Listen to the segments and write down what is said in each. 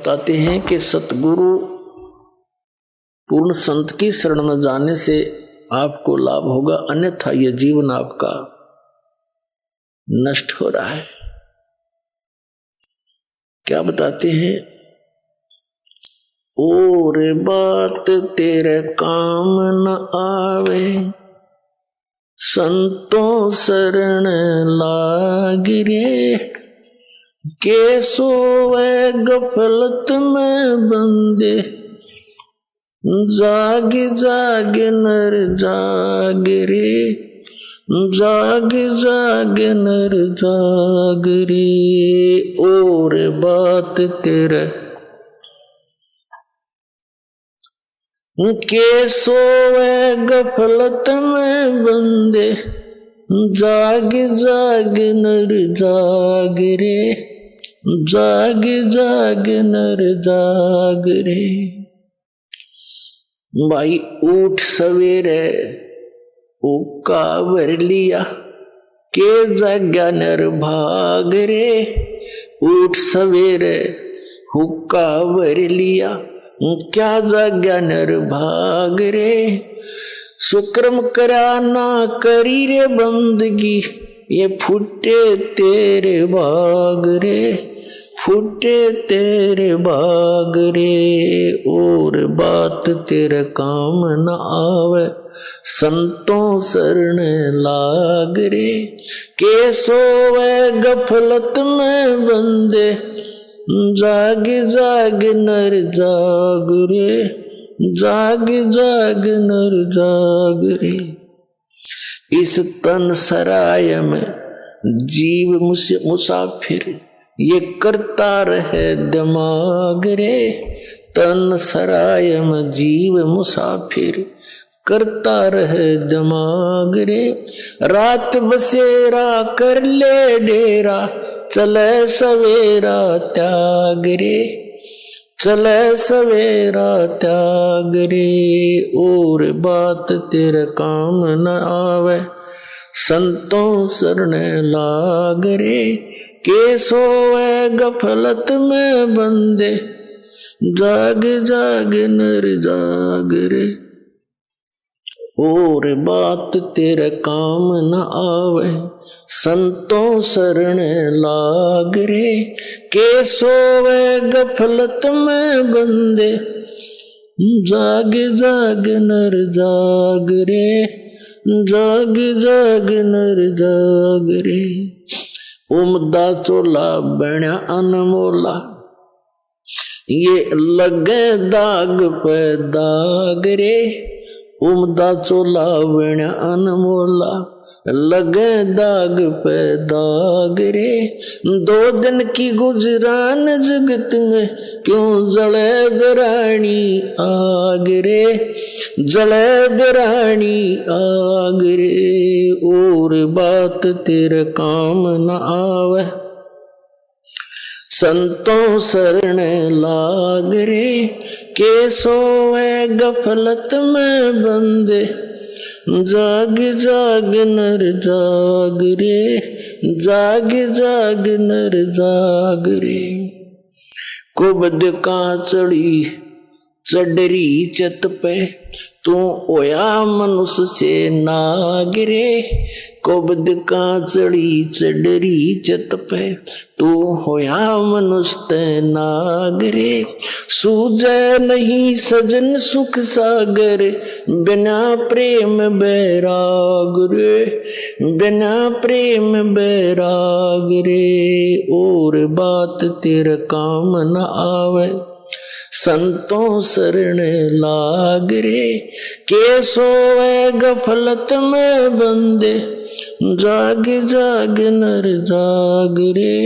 बताते हैं कि सतगुरु पूर्ण संत की शरण में जाने से आपको लाभ होगा, अन्यथा यह जीवन आपका नष्ट हो रहा है। क्या बताते हैं? और बात तेरे काम न आवे, संतों शरण लाग रे, के सोवे गफलत में बंदे, जाग जाग नर जाग रे, जाग जाग नर जाग रे। और बात तेरे के सोवे गफलत में बंदे, जाग जाग नर जाग रे, जाग जाग नर जाग रे। भाई उठ सवेरे उका भर लिया, के जाग्या नर भाग रे। उठ सवेरे हुक्का भर लिया, क्या जाग्या नर भाग रे। सुक्रम करा ना करी रे बंदगी, ये फुटे तेरे भाग रे, फुटे तेरे भाग रे। और बात तेरे काम न आवे, संतों शरण लाग रे, के सोवे गफलत में बंदे, जाग जाग नर जाग रे, जाग जाग नर जाग रे। इस तन सराय में जीव मुसाफिर, ये करता रहे दिमाग रे। तन सराय में जीव मुसाफिर, करता रहे दिमाग रे। रात बसेरा कर ले डेरा, चले सवेरा त्याग रे, चले सवेरा त्याग रे। और बात तेरे काम न आवे, संतों शरण लाग रे, के सोवे गफलत में बंदे, जाग जाग नर जाग रे। और बात तेरे काम न आवे, संतों शरण लाग रे, के सोवे गफलत में बंदे, जाग जाग नर जाग रे, जाग जाग नर जाग रे। उमदा चोला बण्या अनमोला, ये लगे दाग पे दाग रे। उमदा चोला बण्या अनमोला, लगे दाग पे दाग रे। दो दिन की गुजरान जगत में, क्यों जले बिरानी आग रे, जले बिरानी आग रे। और बात तेरे काम न आवे, संतों शरण लाग रे, के सोवे गफलत में बंदे, जाग जाग नर जाग रे, जाग जाग नर जाग रे। कुबद का चढ़ी चडरी चत पे, तू ओया मनुष्य से नाग रे। कुबद का चढ़ी चडरी चत पे, तू होया मनुष्य ते नाग रे। सूझे नहीं सजन सुख सागर, बिना प्रेम बैराग रे, बिना प्रेम बैराग रे। और बात तेरे काम न आवे, संतों शरण लाग रे, के सोवे गफलत में बंदे, जाग जाग नर जाग रे।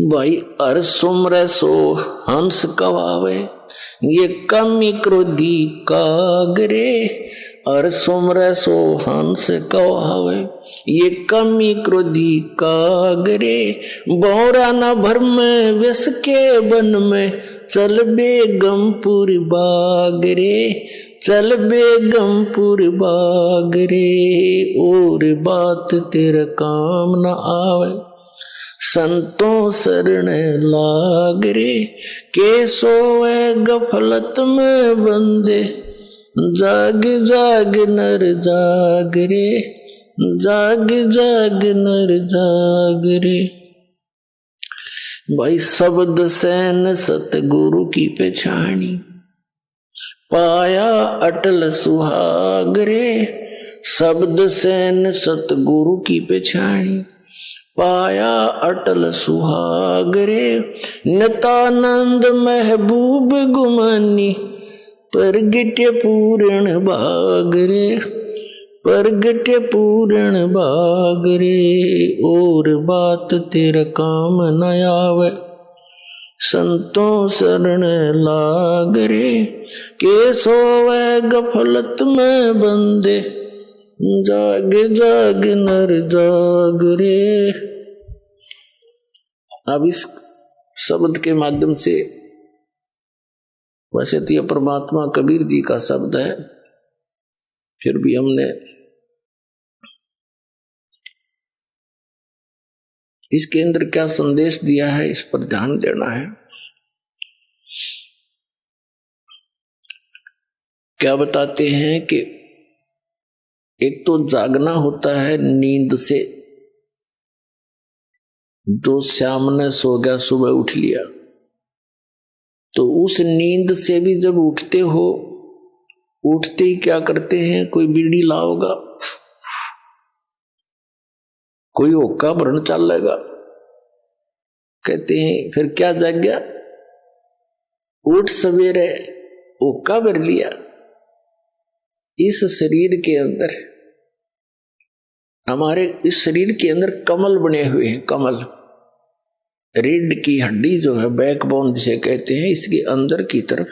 भाई हर सुमरे सो हंस कवावे, ये कमी क्रोधी कागरे। हर सुमरे सो हंस कवावे, ये कमी क्रोधी कागरे। बोरा न भर में विष के वन में, चल बेगमपुर बागरे, चल बेगमपुर बागरे। और बात तेरे काम न आवे, संतों शरण लाग रे, के सोए गफलत में बंदे, जाग जाग नर जाग रे, जाग जाग नर जाग रे। भाई शब्द सैन सतगुरु की पहचानी, पाया अटल सुहाग रे, शब्द सैन सतगुरु की पहचानी, पाया अटल सुहाग रे। नितानंद महबूब गुमानी, प्रगट्य पूर्ण भाग रे, प्रगट्य पूर्ण भाग रे। और बात तेरा काम न आवे, संतों शरण लाग रे, के सोवे गफलत में बंदे, जाग जाग नर जाग रे। अब इस शब्द के माध्यम से, वैसे तो यह परमात्मा कबीर जी का शब्द है, फिर भी हमने इसके अंदर क्या संदेश दिया है इस पर ध्यान देना है। क्या बताते हैं कि एक तो जागना होता है नींद से, जो श्याम ने सो गया सुबह उठ लिया, तो उस नींद से भी जब उठते हो, उठते ही क्या करते हैं, कोई बीड़ी लाओगा, कोई होक्का भरन चलेगा, कहते हैं फिर क्या जाग गया, उठ सवेरे होक्का भर लिया। इस शरीर के अंदर, हमारे इस शरीर के अंदर कमल बने हुए हैं, कमल, रीढ़ की हड्डी जो है, बैकबोन जिसे कहते हैं, इसके अंदर की तरफ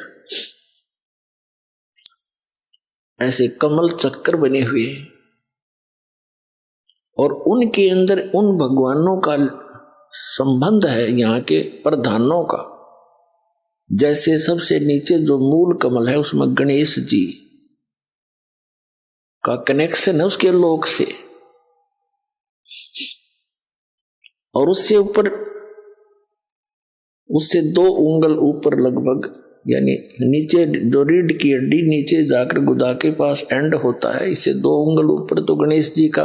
ऐसे कमल चक्कर बने हुए हैं, और उनके अंदर उन भगवानों का संबंध है, यहाँ के प्रधानों का। जैसे सबसे नीचे जो मूल कमल है, उसमें गणेश जी का कनेक्शन है उसके लोक से, और उससे ऊपर, उससे 2 उंगल ऊपर लगभग, यानी नीचे जो रीढ़ की हड्डी नीचे जाकर गुदा के पास एंड होता है, इससे 2 उंगल ऊपर तो गणेश जी का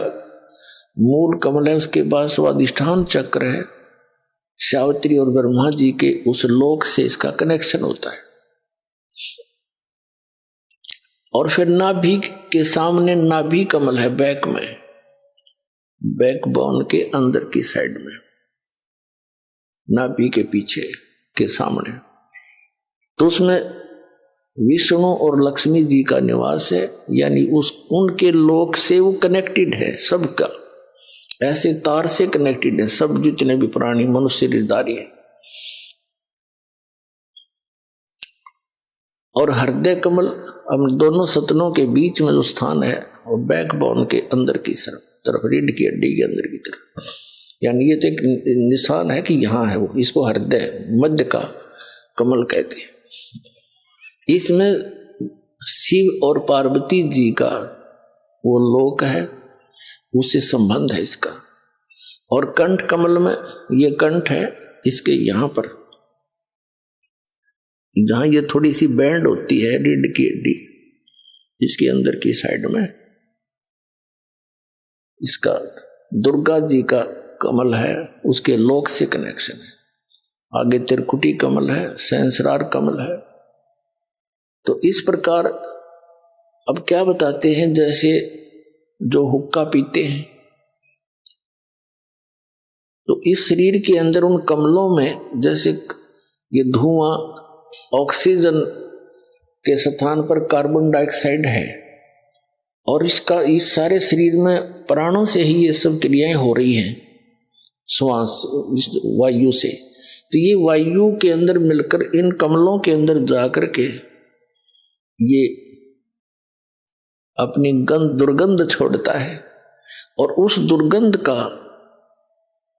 मूल कमल है, उसके बाद स्वादिष्ठान चक्र है, सावित्री और ब्रह्मा जी के उस लोक से इसका कनेक्शन होता है। और फिर नाभि के सामने नाभि कमल है, बैक में, बैकबोन के अंदर की साइड में, नाभि के पीछे के सामने, तो उसमें विष्णु और लक्ष्मी जी का निवास है, यानी उस उनके लोक से वो कनेक्टेड है सबका, ऐसे तार से कनेक्टेड है सब, जितने भी प्राणी मनुष्य रिश्तेदारी है। और हृदय कमल अब दोनों सतनों के बीच में जो स्थान है, वो बैकबोन के अंदर की तरफ, रीढ़ की हड्डी के अंदर की तरफ, यानी ये तो एक निशान है कि यहाँ है वो, इसको हृदय मध्य का कमल कहते हैं। इसमें शिव और पार्वती जी का वो लोक है, उससे संबंध है इसका। और कंठ कमल में, ये कंठ है, इसके यहाँ पर जहां ये थोड़ी सी बैंड होती है रीढ़ की हड्डी, इसके अंदर की साइड में इसका दुर्गा जी का कमल है, उसके लोक से कनेक्शन है। आगे त्रिकुटी कमल है, सहस्रार कमल है। तो इस प्रकार अब क्या बताते हैं, जैसे जो हुक्का पीते हैं, तो इस शरीर के अंदर उन कमलों में जैसे ये धुआं ऑक्सीजन के स्थान पर कार्बन डाइऑक्साइड है, और इसका इस सारे शरीर में प्राणों से ही ये सब क्रियाएं हो रही हैं, श्वास वायु से। तो ये वायु के अंदर मिलकर इन कमलों के अंदर जाकर के ये अपनी दुर्गंध छोड़ता है, और उस दुर्गंध का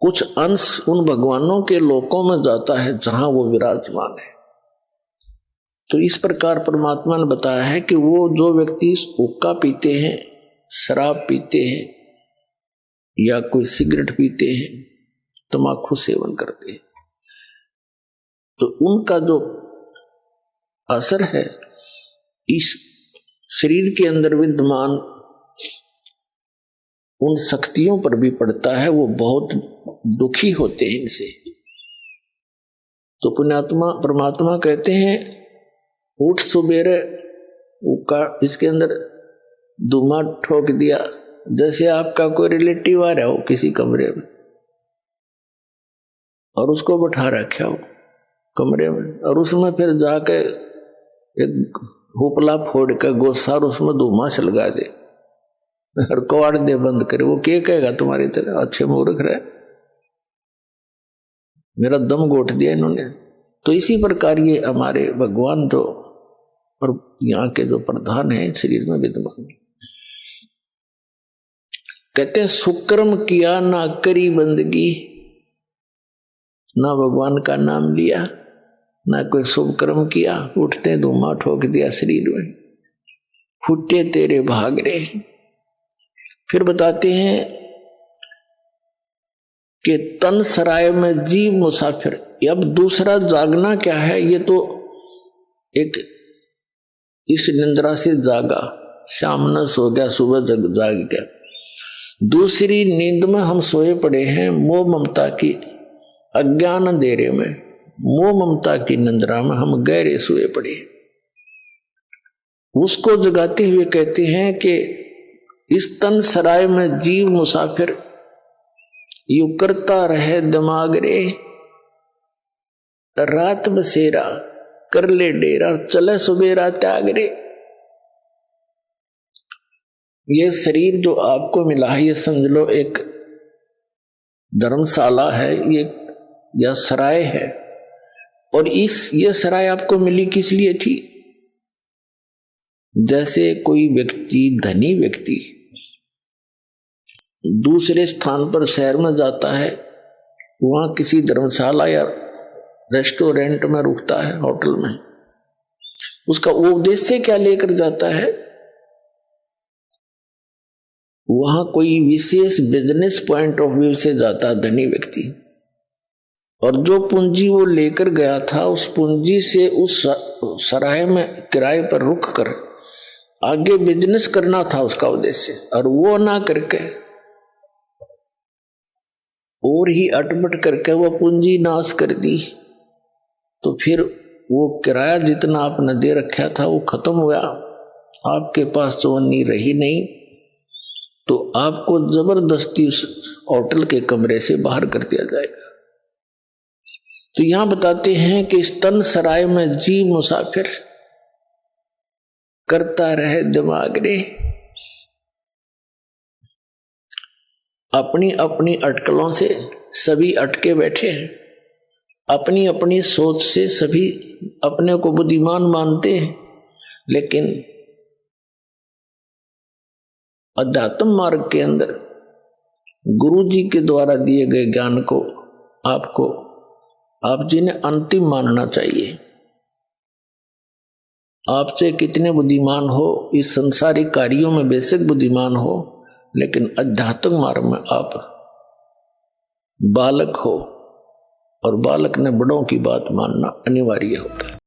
कुछ अंश उन भगवानों के लोकों में जाता है जहां वो विराजमान है। तो इस प्रकार परमात्मा ने बताया है कि वो जो व्यक्ति हुक्का पीते हैं, शराब पीते हैं, या कोई सिगरेट पीते हैं, तम्बाकू सेवन करते हैं, तो उनका जो असर है इस शरीर के अंदर विद्यमान उन शक्तियों पर भी पड़ता है, वो बहुत दुखी होते हैं इनसे। तो पुण्यात्मा परमात्मा कहते हैं उठ सुबेरे का इसके अंदर धुआं ठोक दिया, जैसे आपका कोई रिलेटिव आ रहा हो किसी कमरे में और उसको बैठा रखा हो कमरे में, और उसमें फिर जाके एक हुपला फोड़ के गोसा और उसमें धुआं सलगा दे और कवाड़ दे बंद करे, वो क्या कहेगा तुम्हारी तरह अच्छे मूर्ख रहे, मेरा दम घोट दिया इन्होंने। तो इसी प्रकार ये हमारे भगवान जो और यहाँ के जो प्रधान है शरीर में विद्यमान, कहते हैं सुकर्म किया ना करी बंदगी, ना भगवान का नाम लिया ना कोई शुभ कर्म किया, उठते धुआं ठोक दिया शरीर में, फूटे तेरे भागरे। फिर बताते हैं कि तन सराय में जीव मुसाफिर। अब दूसरा जागना क्या है, ये तो एक इस निंद्रा से जागा, शाम न सो गया सुबह जाग गया। दूसरी नींद में हम सोए पड़े हैं मोह ममता की अज्ञान अंधेरे में, मोह ममता की निंद्रा में हम गहरे सोए पड़े। उसको जगाते हुए कहते हैं कि इस तन सराय में जीव मुसाफिर यू करता रहे दिमाग रे, रात बसेरा कर ले डेरा चले सुबेरा त्याग रे। ये शरीर जो आपको मिला है ये समझ लो एक धर्मशाला है, ये या सराय है, और ये सराय आपको मिली किस लिए थी? जैसे कोई व्यक्ति धनी व्यक्ति दूसरे स्थान पर शहर में जाता है, वहां किसी धर्मशाला या रेस्टोरेंट में रुकता है, होटल में, उसका वो उद्देश्य क्या लेकर जाता है? वहां कोई विशेष बिजनेस पॉइंट ऑफ व्यू से जाता है धनी व्यक्ति, और जो पूंजी वो लेकर गया था उस पूंजी से उस सराय में किराए पर रुक कर आगे बिजनेस करना था उसका उद्देश्य, और वो ना करके और ही अटपट करके वो पूंजी नाश कर दी, तो फिर वो किराया जितना आपने दे रखा था वो खत्म हुआ, आपके पास चवन्नी रही नहीं, तो आपको जबरदस्ती उस होटल के कमरे से बाहर कर दिया जाएगा। तो यहां बताते हैं कि इस तन सराय में जीव मुसाफिर करता रहे दिमाग रे, अपनी अपनी अटकलों से सभी अटके बैठे हैं, अपनी अपनी सोच से सभी अपने को बुद्धिमान मानते हैं, लेकिन अध्यात्म मार्ग के अंदर गुरु जी के द्वारा दिए गए ज्ञान को आप जिन्हें अंतिम मानना चाहिए। आपसे कितने बुद्धिमान हो, इस संसारिक कार्यों में बेशक बुद्धिमान हो, लेकिन अध्यात्म मार्ग में आप बालक हो, और बालक ने बड़ों की बात मानना अनिवार्य होता है।